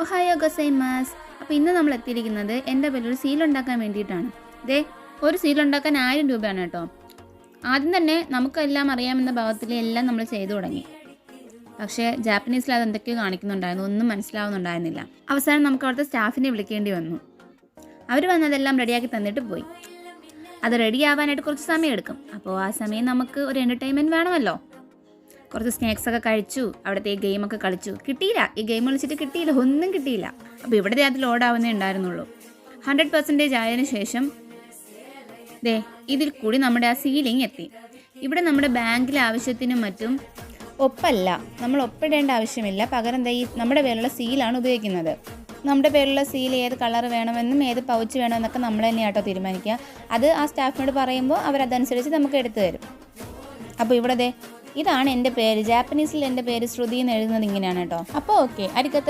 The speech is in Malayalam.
ഒഹായോ ഗൊസൈമാസ്. അപ്പോൾ ഇന്ന് നമ്മൾ എത്തിയിരിക്കുന്നത് എൻ്റെ പേരിലൊരു സീലുണ്ടാക്കാൻ വേണ്ടിയിട്ടാണ്. ദേ ഒരു സീലുണ്ടാക്കാൻ 1000 രൂപയാണ് കേട്ടോ. ആദ്യം തന്നെ നമുക്കെല്ലാം അറിയാമെന്ന ഭാവത്തിൽ എല്ലാം നമ്മൾ ചെയ്തു തുടങ്ങി. പക്ഷേ ജാപ്പനീസിൽ അത് എന്തൊക്കെയോ കാണിക്കുന്നുണ്ടായിരുന്നു, ഒന്നും മനസ്സിലാവുന്നുണ്ടായിരുന്നില്ല. അവസാനം നമുക്ക് അവിടുത്തെ സ്റ്റാഫിനെ വിളിക്കേണ്ടി വന്നു. അവർ വന്നതെല്ലാം റെഡിയാക്കി തന്നിട്ട് പോയി. അത് റെഡിയാവാനായിട്ട് കുറച്ച് സമയം എടുക്കും. അപ്പോൾ ആ സമയം നമുക്ക് ഒരു എൻ്റർടൈൻമെൻറ്റ് വേണമല്ലോ. കുറച്ച് സ്നാക്സൊക്കെ കഴിച്ചു, അവിടുത്തെ ഈ ഗെയിമൊക്കെ കളിച്ചു. കിട്ടിയില്ല, ഈ ഗെയിം കളിച്ചിട്ട് കിട്ടിയില്ല, ഒന്നും കിട്ടിയില്ല. അപ്പോൾ ഇവിടെ അത് ലോഡാവുന്നേ ഉണ്ടായിരുന്നുള്ളൂ. 100% ആയതിനു ശേഷം ദേ ഇതിൽ കൂടി നമ്മുടെ ആ സീലിംഗ് എത്തി. ഇവിടെ നമ്മുടെ ബാങ്കിലെ ആവശ്യത്തിനും മറ്റും ഒപ്പല്ല, നമ്മൾ ഒപ്പിടേണ്ട ആവശ്യമില്ല. പകരം ഈ നമ്മുടെ പേരുള്ള സീലാണ് ഉപയോഗിക്കുന്നത്. നമ്മുടെ പേരുള്ള സീൽ ഏത് കളർ വേണമെന്നും ഏത് പൗച്ച് വേണമെന്നൊക്കെ നമ്മൾ തന്നെയാട്ടോ തീരുമാനിക്കുക. അത് ആ സ്റ്റാഫിനോട് പറയുമ്പോൾ അവരതനുസരിച്ച് നമുക്ക് എടുത്തു തരും. അപ്പോൾ ഇവിടെ ഇതാണ് എൻ്റെ പേര്. ജാപ്പനീസിൽ എൻ്റെ പേര് ശ്രുതി എന്ന് എഴുതുന്നത് ഇങ്ങനെയാണ് കേട്ടോ. അപ്പോൾ ഓക്കെ, അരിക്കത്ത